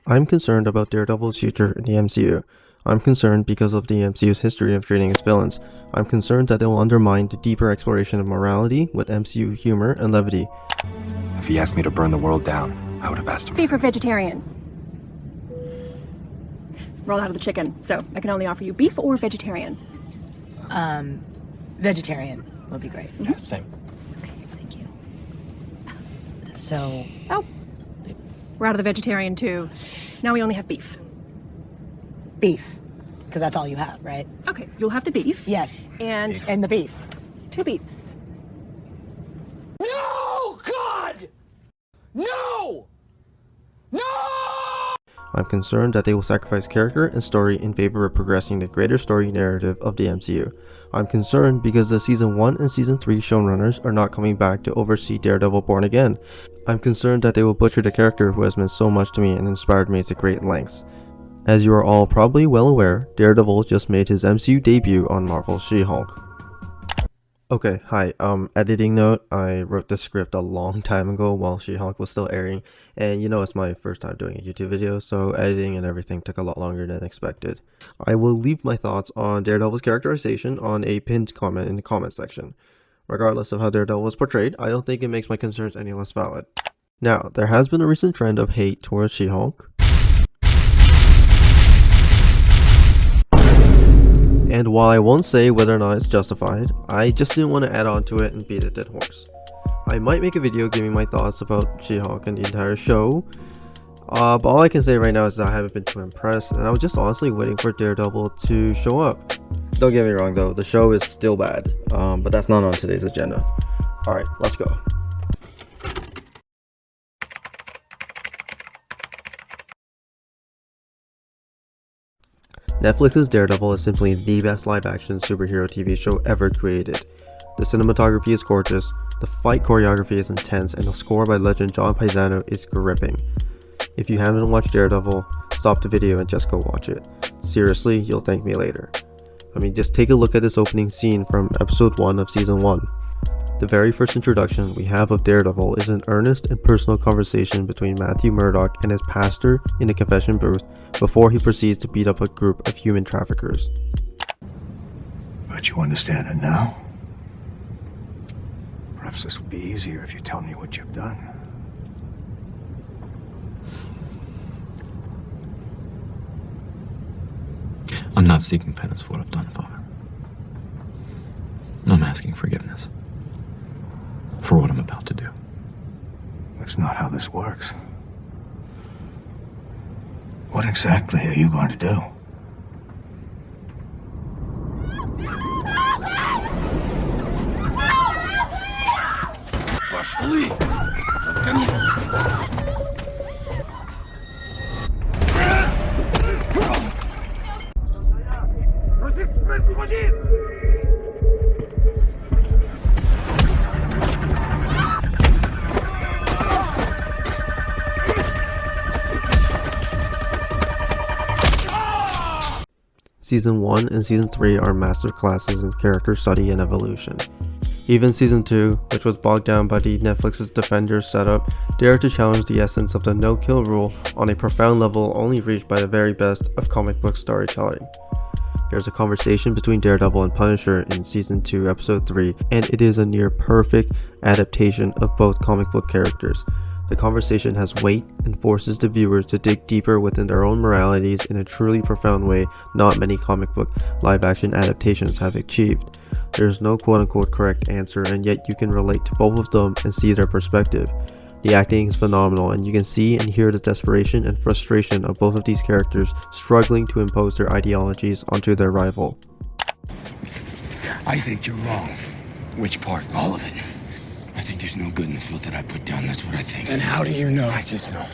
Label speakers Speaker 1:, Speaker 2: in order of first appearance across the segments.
Speaker 1: I'm concerned about Daredevil's future in the MCU. I'm concerned because of the MCU's history of treating its villains. I'm concerned that it will undermine the deeper exploration of morality with MCU humor and levity.
Speaker 2: If he asked me to burn the world down, I would have asked him.
Speaker 3: Beef or vegetarian? Roll out of the chicken, so I can only offer you beef or vegetarian.
Speaker 4: Vegetarian would be great.
Speaker 2: Yeah, same.
Speaker 4: Okay, thank you. So...
Speaker 3: Oh, we're out of the vegetarian too. Now we only have beef.
Speaker 4: Beef. Because that's all you have, right?
Speaker 3: Okay, you'll have the beef.
Speaker 4: Yes.
Speaker 3: And...
Speaker 2: Beef.
Speaker 4: And the beef.
Speaker 3: 2 beefs.
Speaker 5: No! God! No! No!
Speaker 1: I'm concerned that they will sacrifice character and story in favor of progressing the greater story narrative of the MCU. I'm concerned because the Season 1 and Season 3 showrunners are not coming back to oversee Daredevil Born Again. I'm concerned that they will butcher the character who has meant so much to me and inspired me to great lengths. As you are all probably well aware, Daredevil just made his MCU debut on Marvel's She-Hulk. Okay, hi, editing note, I wrote the script a long time ago while She-Hulk was still airing, and you know it's my first time doing a YouTube video, so editing and everything took a lot longer than expected. I will leave my thoughts on Daredevil's characterization on a pinned comment in the comment section. Regardless of how Daredevil was portrayed, I don't think it makes my concerns any less valid. Now, there has been a recent trend of hate towards She-Hulk, and while I won't say whether or not it's justified, I just didn't want to add on to it and beat a dead horse. I might make a video giving my thoughts about She-Hulk and the entire show, but all I can say right now is that I haven't been too impressed, and I was just honestly waiting for Daredevil to show up. Don't get me wrong though, the show is still bad, but that's not on today's agenda. Alright, let's go. Netflix's Daredevil is simply the best live-action superhero TV show ever created. The cinematography is gorgeous, the fight choreography is intense, and the score by legend John Paisano is gripping. If you haven't watched Daredevil, stop the video and just go watch it. Seriously, you'll thank me later. I mean, just take a look at this opening scene from episode 1 of season 1. The very first introduction we have of Daredevil is an earnest and personal conversation between Matthew Murdock and his pastor in a confession booth before he proceeds to beat up a group of human traffickers.
Speaker 6: But you understand it now? Perhaps this will be easier if you tell me what you've done.
Speaker 7: I'm not seeking penance for what I've done, Father. I'm asking forgiveness for what I'm about to do.
Speaker 6: That's not how this works. What exactly are you going to do?
Speaker 5: Пошли!
Speaker 1: Season 1 and Season 3 are masterclasses in character study and evolution. Even Season 2, which was bogged down by the Netflix's Defenders setup, dared to challenge the essence of the no-kill rule on a profound level only reached by the very best of comic book storytelling. There's a conversation between Daredevil and Punisher in Season 2, Episode 3, and it is a near-perfect adaptation of both comic book characters. The conversation has weight and forces the viewers to dig deeper within their own moralities in a truly profound way not many comic book live-action adaptations have achieved. There is no quote-unquote correct answer, and yet you can relate to both of them and see their perspective. The acting is phenomenal, and you can see and hear the desperation and frustration of both of these characters struggling to impose their ideologies onto their rival.
Speaker 8: I think you're wrong.
Speaker 5: Which part?
Speaker 8: All of it.
Speaker 5: I think there's no good in the filth that I put down, that's what I think.
Speaker 8: And how do you know? I just know.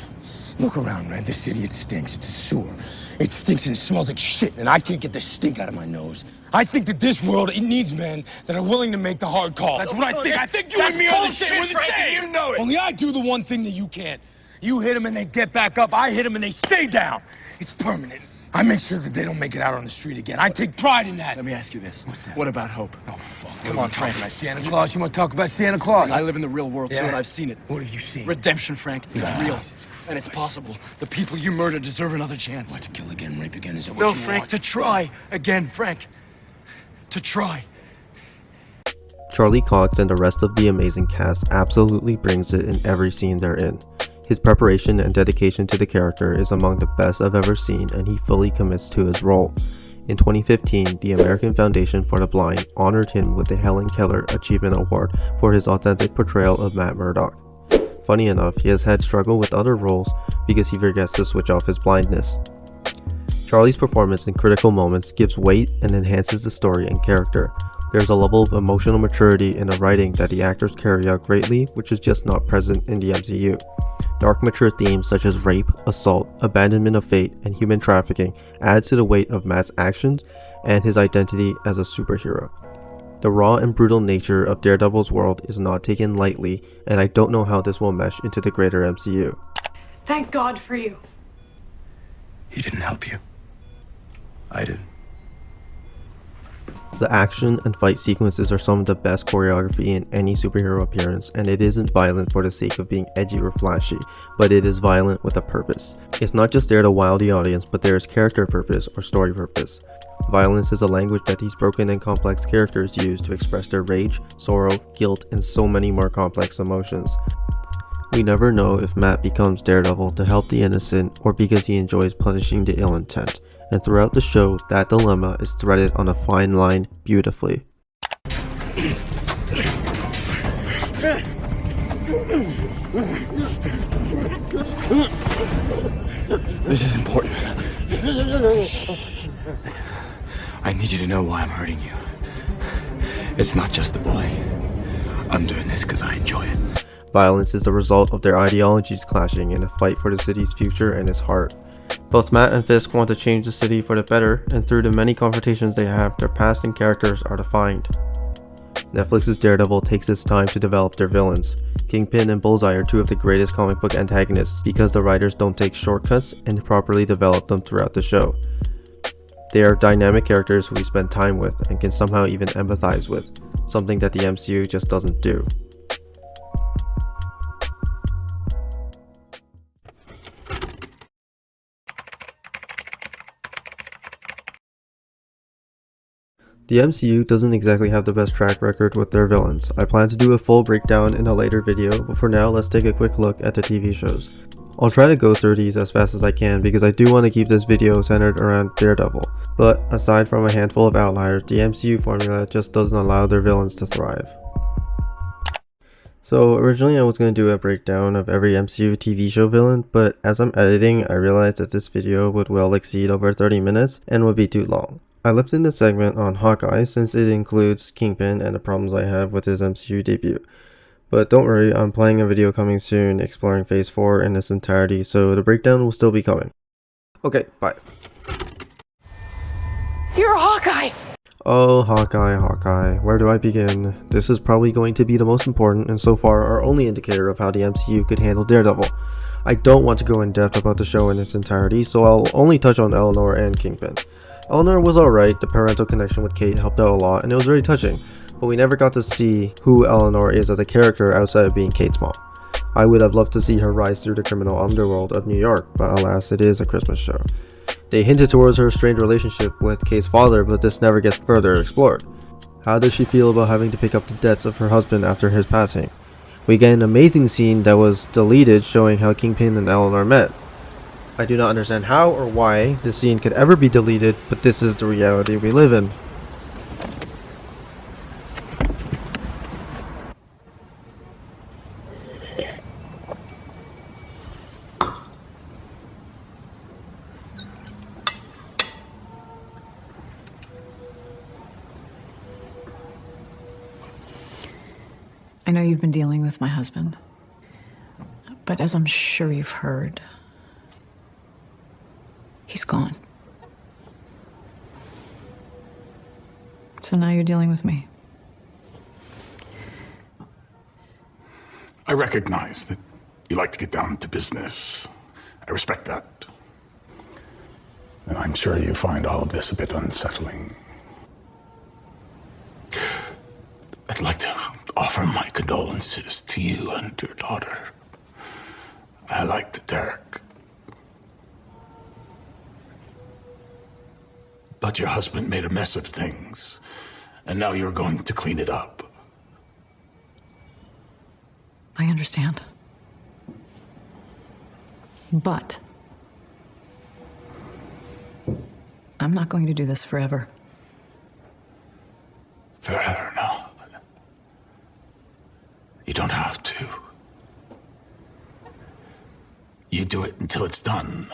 Speaker 8: Look around, man. This city, it stinks. It's a sewer. It stinks and it smells like shit, and I can't get the stink out of my nose. I think that this world, it needs men that are willing to make the hard call. That's what I think. I think you and me are the shit. We're the same. You know it. Only I do the one thing that you can't. You hit them and they get back up. I hit them and they stay down. It's permanent. I make sure that they don't make it out on the street again. I take pride in that.
Speaker 9: Let me ask you this.
Speaker 8: What's that?
Speaker 9: What about hope?
Speaker 8: Oh, fuck.
Speaker 9: Come on, Frank.
Speaker 8: About Santa Claus? You want to talk about Santa Claus?
Speaker 9: I live in the real world, too,
Speaker 8: Yeah.
Speaker 9: and I've seen it.
Speaker 8: What have you seen?
Speaker 9: Redemption, Frank. It's
Speaker 8: Nah.
Speaker 9: real.
Speaker 8: Jesus
Speaker 9: And it's
Speaker 8: Christ.
Speaker 9: possible. The people you murdered deserve another chance.
Speaker 8: What, to kill again, rape again? Is that what
Speaker 9: No,
Speaker 8: you
Speaker 9: Frank,
Speaker 8: want?
Speaker 9: to try again, Frank. To try.
Speaker 1: Charlie Cox and the rest of the amazing cast absolutely brings it in every scene they're in. His preparation and dedication to the character is among the best I've ever seen, and he fully commits to his role. In 2015, the American Foundation for the Blind honored him with the Helen Keller Achievement Award for his authentic portrayal of Matt Murdock. Funny enough, he has had struggle with other roles because he forgets to switch off his blindness. Charlie's performance in critical moments gives weight and enhances the story and character. There's a level of emotional maturity in the writing that the actors carry out greatly, which is just not present in the MCU. Dark mature themes such as rape, assault, abandonment of fate, and human trafficking add to the weight of Matt's actions and his identity as a superhero. The raw and brutal nature of Daredevil's world is not taken lightly, and I don't know how this will mesh into the greater MCU.
Speaker 3: Thank God for you.
Speaker 6: He didn't help you. I did.
Speaker 1: The action and fight sequences are some of the best choreography in any superhero appearance, and it isn't violent for the sake of being edgy or flashy, but it is violent with a purpose. It's not just there to wow the audience, but there is character purpose or story purpose. Violence is a language that these broken and complex characters use to express their rage, sorrow, guilt, and so many more complex emotions. We never know if Matt becomes Daredevil to help the innocent or because he enjoys punishing the ill intent, and throughout the show, that dilemma is threaded on a fine line beautifully.
Speaker 9: This is important. I need you to know why I'm hurting you. It's not just the boy. I'm doing this because I enjoy it.
Speaker 1: Violence is the result of their ideologies clashing in a fight for the city's future and its heart. Both Matt and Fisk want to change the city for the better, and through the many confrontations they have, their past and characters are defined. Netflix's Daredevil takes its time to develop their villains. Kingpin and Bullseye are two of the greatest comic book antagonists because the writers don't take shortcuts and properly develop them throughout the show. They are dynamic characters who we spend time with and can somehow even empathize with, something that the MCU just doesn't do. The MCU doesn't exactly have the best track record with their villains. I plan to do a full breakdown in a later video, but for now let's take a quick look at the TV shows. I'll try to go through these as fast as I can because I do want to keep this video centered around Daredevil. But aside from a handful of outliers, the MCU formula just doesn't allow their villains to thrive. So originally I was going to do a breakdown of every MCU TV show villain, but as I'm editing I realized that this video would well exceed over 30 minutes and would be too long. I left in the segment on Hawkeye since it includes Kingpin and the problems I have with his MCU debut. But don't worry, I'm planning a video coming soon exploring Phase 4 in its entirety, so the breakdown will still be coming. Okay, bye.
Speaker 3: You're Hawkeye!
Speaker 1: Oh, Hawkeye, where do I begin? This is probably going to be the most important and so far our only indicator of how the MCU could handle Daredevil. I don't want to go in depth about the show in its entirety, so I'll only touch on Eleanor and Kingpin. Eleanor was alright, the parental connection with Kate helped out a lot, and it was very touching, but we never got to see who Eleanor is as a character outside of being Kate's mom. I would have loved to see her rise through the criminal underworld of New York, but alas, it is a Christmas show. They hinted towards her strained relationship with Kate's father, but this never gets further explored. How does she feel about having to pick up the debts of her husband after his passing? We get an amazing scene that was deleted showing how Kingpin and Eleanor met. I do not understand how or why this scene could ever be deleted, but this is the reality we live in.
Speaker 10: I know you've been dealing with my husband, but as I'm sure you've heard, he's gone. So now you're dealing with me.
Speaker 11: I recognize that you like to get down to business. I respect that. And I'm sure you find all of this a bit unsettling. I'd like to offer my condolences to you and your daughter. I liked Derek. But your husband made a mess of things, and now you're going to clean it up.
Speaker 10: I understand. But I'm not going to do this forever.
Speaker 11: Forever, no. You don't have to. You do it until it's done.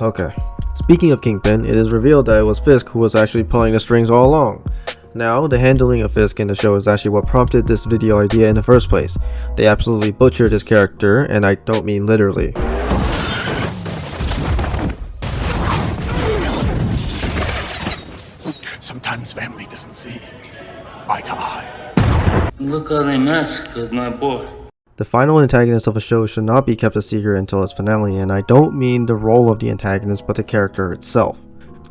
Speaker 1: Okay. Speaking of Kingpin, it is revealed that it was Fisk who was actually pulling the strings all along. Now, the handling of Fisk in the show is actually what prompted this video idea in the first place. They absolutely butchered his character, and I don't mean literally.
Speaker 11: Sometimes family doesn't see eye to eye.
Speaker 12: Look how they mess with my boy.
Speaker 1: The final antagonist of a show should not be kept a secret until its finale, and I don't mean the role of the antagonist but the character itself.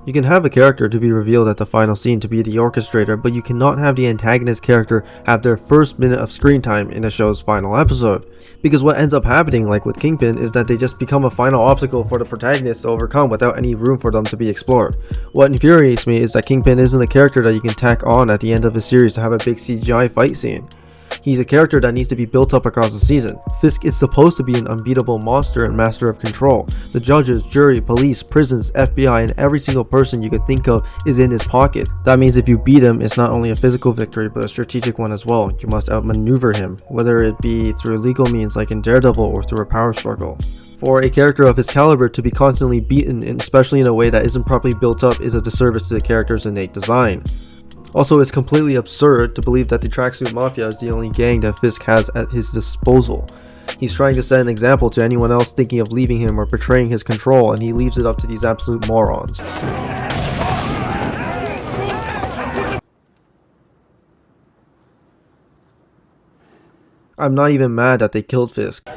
Speaker 1: You can have a character to be revealed at the final scene to be the orchestrator, but you cannot have the antagonist character have their first minute of screen time in a show's final episode. Because what ends up happening, like with Kingpin, is that they just become a final obstacle for the protagonist to overcome without any room for them to be explored. What infuriates me is that Kingpin isn't a character that you can tack on at the end of a series to have a big CGI fight scene. He's a character that needs to be built up across the season. Fisk is supposed to be an unbeatable monster and master of control. The judges, jury, police, prisons, FBI, and every single person you could think of is in his pocket. That means if you beat him, it's not only a physical victory but a strategic one as well. You must outmaneuver him, whether it be through legal means like in Daredevil or through a power struggle. For a character of his caliber to be constantly beaten, and especially in a way that isn't properly built up, is a disservice to the character's innate design. Also, it's completely absurd to believe that the Tracksuit Mafia is the only gang that Fisk has at his disposal. He's trying to set an example to anyone else thinking of leaving him or betraying his control, and he leaves it up to these absolute morons. I'm not even mad that they killed Fisk.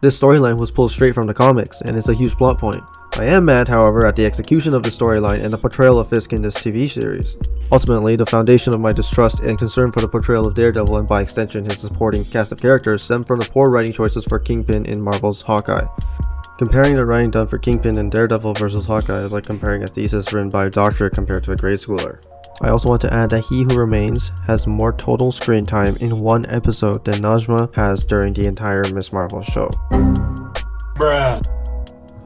Speaker 1: This storyline was pulled straight from the comics, and it's a huge plot point. I am mad, however, at the execution of the storyline and the portrayal of Fisk in this TV series. Ultimately, the foundation of my distrust and concern for the portrayal of Daredevil, and by extension his supporting cast of characters, stem from the poor writing choices for Kingpin in Marvel's Hawkeye. Comparing the writing done for Kingpin in Daredevil versus Hawkeye is like comparing a thesis written by a doctor compared to a grade schooler. I also want to add that He Who Remains has more total screen time in one episode than Najma has during the entire Ms. Marvel show.
Speaker 11: Bruh.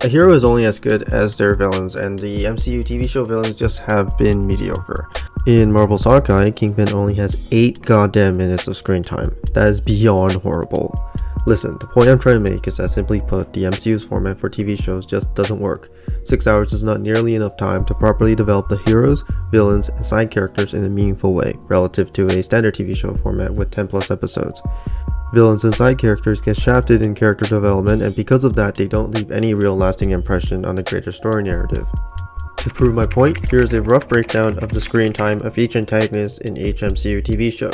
Speaker 1: A hero is only as good as their villains, and the MCU TV show villains just have been mediocre. In Marvel's Hawkeye, Kingpin only has 8 goddamn minutes of screen time. That is beyond horrible. Listen, the point I'm trying to make is that simply put, the MCU's format for TV shows just doesn't work. 6 hours is not nearly enough time to properly develop the heroes, villains, and side characters in a meaningful way, relative to a standard TV show format with 10 plus episodes. Villains and side characters get shafted in character development, and because of that, they don't leave any real lasting impression on the greater story narrative. To prove my point, here is a rough breakdown of the screen time of each antagonist in each MCU TV show.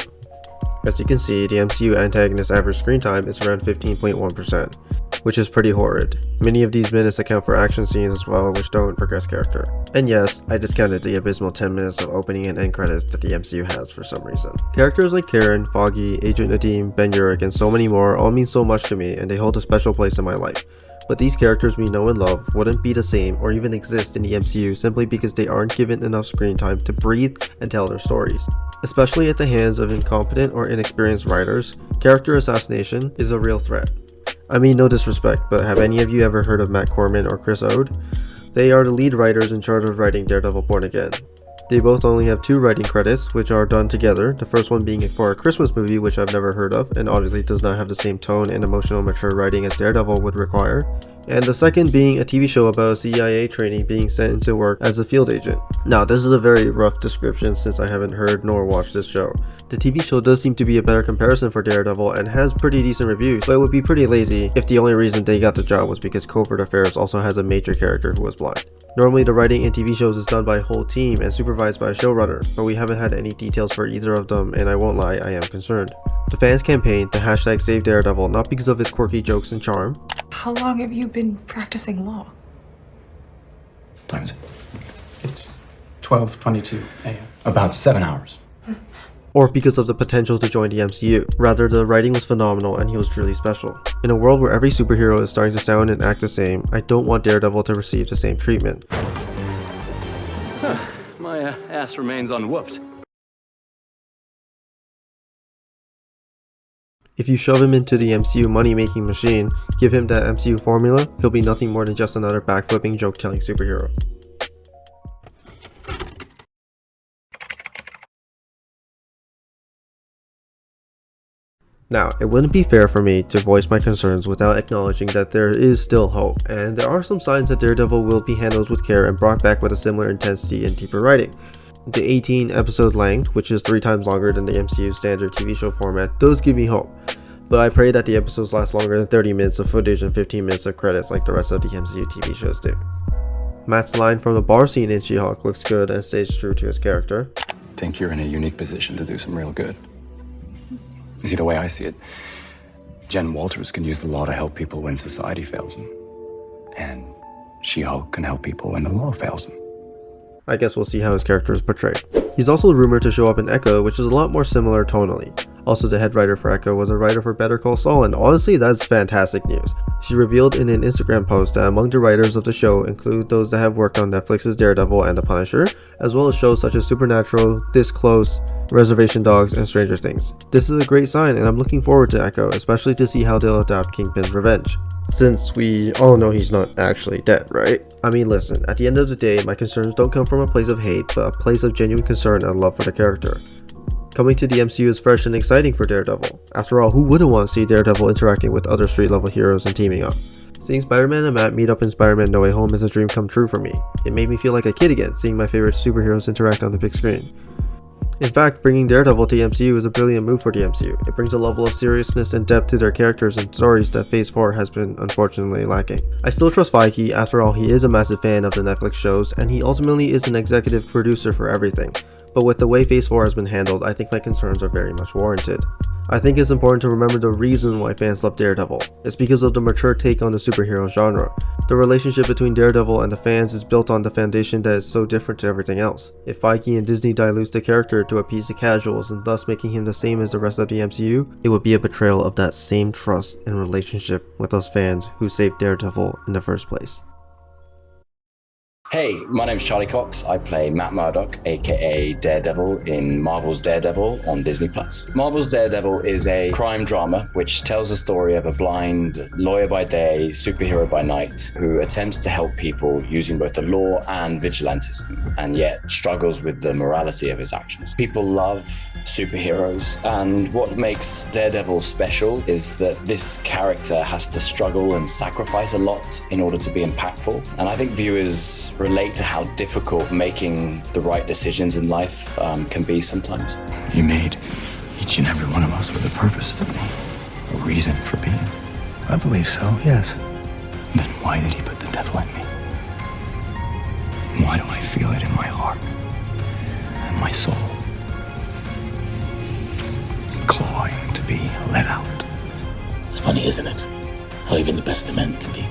Speaker 1: As you can see, the MCU antagonist's average screen time is around 15.1%, which is pretty horrid. Many of these minutes account for action scenes as well, which don't progress character. And yes, I discounted the abysmal 10 minutes of opening and end credits that the MCU has for some reason. Characters like Karen, Foggy, Agent Nadim, Ben Urich, and so many more all mean so much to me, and they hold a special place in my life. But these characters we know and love wouldn't be the same or even exist in the MCU simply because they aren't given enough screen time to breathe and tell their stories. Especially at the hands of incompetent or inexperienced writers, character assassination is a real threat. I mean no disrespect, but have any of you ever heard of Matt Corman or Chris Ode? They are the lead writers in charge of writing Daredevil Born Again. They both only have 2 writing credits, which are done together, the first one being for a Christmas movie which I've never heard of, and obviously does not have the same tone and emotional mature writing as Daredevil would require, and the second being a TV show about a CIA trainee being sent into work as a field agent. Now, this is a very rough description since I haven't heard nor watched this show. The TV show does seem to be a better comparison for Daredevil and has pretty decent reviews, but it would be pretty lazy if the only reason they got the job was because Covert Affairs also has a major character who was blind. Normally the writing in TV shows is done by a whole team and supervised by a showrunner, but we haven't had any details for either of them, and I won't lie, I am concerned. The fans campaigned to hashtag Save Daredevil not because of his quirky jokes and charm,
Speaker 13: How long have you been practicing law?
Speaker 7: What time is it?
Speaker 14: It's 12:22 a.m.
Speaker 7: About 7 hours.
Speaker 1: Or because of the potential to join the MCU. Rather, the writing was phenomenal and he was truly special. In a world where every superhero is starting to sound and act the same, I don't want Daredevil to receive the same treatment.
Speaker 15: My ass remains unwhooped.
Speaker 1: If you shove him into the MCU money-making machine, give him that MCU formula, he'll be nothing more than just another backflipping, joke-telling superhero. Now, it wouldn't be fair for me to voice my concerns without acknowledging that there is still hope, and there are some signs that Daredevil will be handled with care and brought back with a similar intensity and deeper writing. The 18 episode length, which is 3 times longer than the MCU's standard TV show format, does give me hope, but I pray that the episodes last longer than 30 minutes of footage and 15 minutes of credits like the rest of the MCU TV shows do. Matt's line from the bar scene in She-Hulk looks good and stays true to his character.
Speaker 7: I think you're in a unique position to do some real good. You see, the way I see it, Jen Walters can use the law to help people when society fails them. And She-Hulk can help people when the law fails them.
Speaker 1: I guess we'll see how his character is portrayed. He's also rumored to show up in Echo, which is a lot more similar tonally. Also, the head writer for Echo was a writer for Better Call Saul, and honestly, that's fantastic news. She revealed in an Instagram post that among the writers of the show include those that have worked on Netflix's Daredevil and The Punisher, as well as shows such as Supernatural, This Close, Reservation Dogs, and Stranger Things. This is a great sign, and I'm looking forward to Echo, especially to see how they'll adapt Kingpin's revenge. Since we all know he's not actually dead, right? I mean, listen, at the end of the day, my concerns don't come from a place of hate, but a place of genuine concern and love for the character. Coming to the MCU is fresh and exciting for Daredevil. After all, who wouldn't want to see Daredevil interacting with other street-level heroes and teaming up? Seeing Spider-Man and Matt meet up in Spider-Man No Way Home is a dream come true for me. It made me feel like a kid again, seeing my favorite superheroes interact on the big screen. In fact, bringing Daredevil to the MCU is a brilliant move for the MCU. It brings a level of seriousness and depth to their characters and stories that Phase 4 has been unfortunately lacking. I still trust Feige, after all he is a massive fan of the Netflix shows and he ultimately is an executive producer for everything. But with the way Phase 4 has been handled, I think my concerns are very much warranted. I think it's important to remember the reason why fans love Daredevil. It's because of the mature take on the superhero genre. The relationship between Daredevil and the fans is built on the foundation that is so different to everything else. If Feige and Disney dilutes the character to appease the casuals and thus making him the same as the rest of the MCU, it would be a betrayal of that same trust and relationship with those fans who saved Daredevil in the first place.
Speaker 16: Hey, my name's Charlie Cox. I play Matt Murdock, aka Daredevil, in Marvel's Daredevil on Disney+. Marvel's Daredevil is a crime drama which tells the story of a blind lawyer by day, superhero by night, who attempts to help people using both the law and vigilantism, and yet struggles with the morality of his actions. People love superheroes, and what makes Daredevil special is that this character has to struggle and sacrifice a lot in order to be impactful. And I think viewers relate to how difficult making the right decisions in life can be sometimes.
Speaker 9: You made each and every one of us with a purpose, didn't he? A reason for being.
Speaker 6: I believe so, yes.
Speaker 9: Then why did he put the devil in me? Why do I feel it in my heart and my soul? Clawing to be let out.
Speaker 12: It's funny, isn't it? How even the best of men can be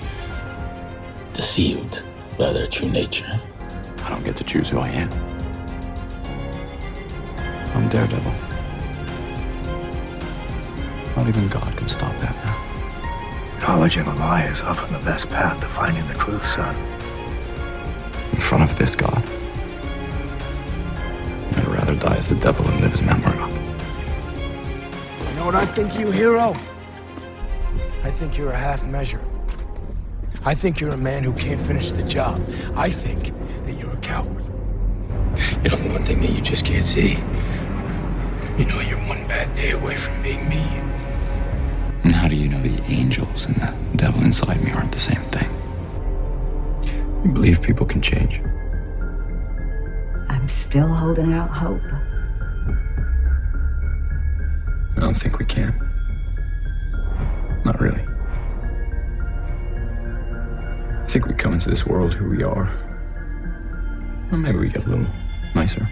Speaker 12: deceived by their true nature.
Speaker 7: I don't get to choose who I am. I'm Daredevil. Not even God can stop that now.
Speaker 6: Acknowledging a lie is often the best path to finding the truth, son.
Speaker 7: In front of this God, I'd rather die as the devil than live as Matt Murdock.
Speaker 8: You know what I think you, hero? I think you're a half measure. I think you're a man who can't finish the job. I think that you're a coward.
Speaker 9: You know, the one thing that you just can't see. You know, you're one bad day away from being me.
Speaker 7: And how do you know the angels and the devil inside me aren't the same thing? You believe people can change?
Speaker 4: I'm still holding out hope.
Speaker 7: I don't think we can. Not really. I think we come into this world who we are. Or maybe we get a little nicer.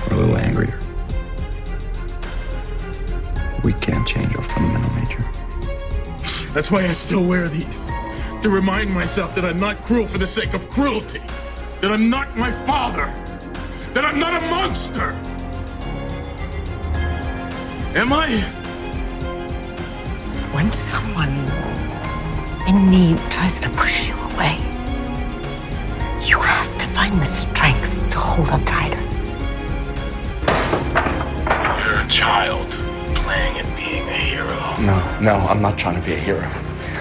Speaker 7: Or a little angrier. We can't change our fundamental nature.
Speaker 8: That's why I still wear these. To remind myself that I'm not cruel for the sake of cruelty. That I'm not my father. That I'm not a monster. Am I?
Speaker 17: When someone in need tries to push you away, you have to find the strength to hold on tighter.
Speaker 8: You're a child playing at being a hero.
Speaker 9: No, I'm not trying to be a hero.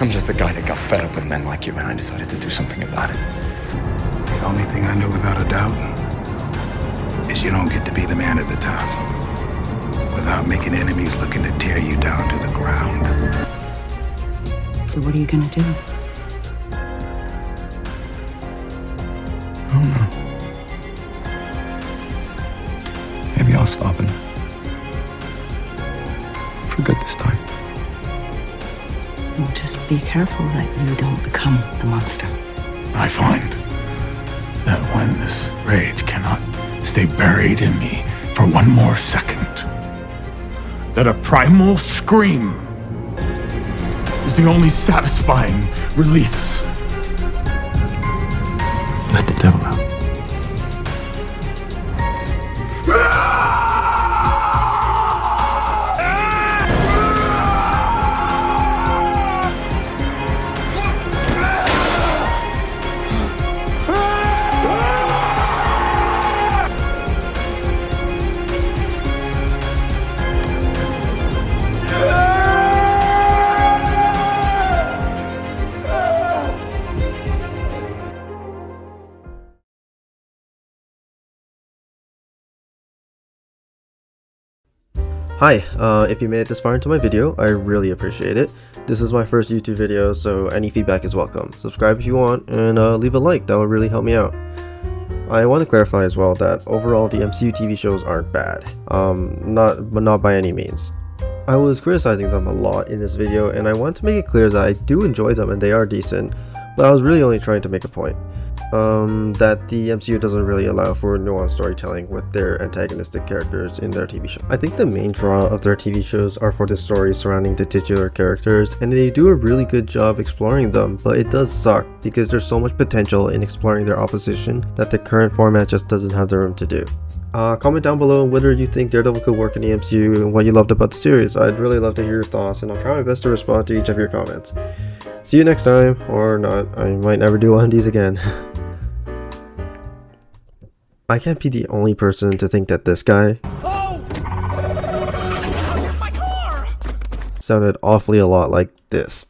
Speaker 9: I'm just a guy that got fed up with men like you, and I decided to do something about it.
Speaker 6: The only thing I know without a doubt is you don't get to be the man at the top without making enemies looking to tear you down to the ground.
Speaker 17: So what are you gonna do?
Speaker 9: I don't know. Maybe I'll stop him. For good this time.
Speaker 17: Well, just be careful that you don't become the monster.
Speaker 11: I find that when this rage cannot stay buried in me for one more second, that a primal scream is the only satisfying release.
Speaker 9: Let the devil out.
Speaker 1: Hi, if you made it this far into my video, I really appreciate it. This is my first YouTube video, so any feedback is welcome. Subscribe if you want, and leave a like, that would really help me out. I want to clarify as well that overall the MCU TV shows aren't bad, not by any means. I was criticizing them a lot in this video, and I want to make it clear that I do enjoy them and they are decent, but I was really only trying to make a point. That the MCU doesn't really allow for nuanced storytelling with their antagonistic characters in their TV show. I think the main draw of their TV shows are for the stories surrounding the titular characters, and they do a really good job exploring them, but it does suck because there's so much potential in exploring their opposition that the current format just doesn't have the room to do. Comment down below whether you think Daredevil could work in the MCU and what you loved about the series. I'd really love to hear your thoughts, and I'll try my best to respond to each of your comments. See you next time, or not. I might never do one of these again. I can't be the only person to think that this guy sounded awfully a lot like this.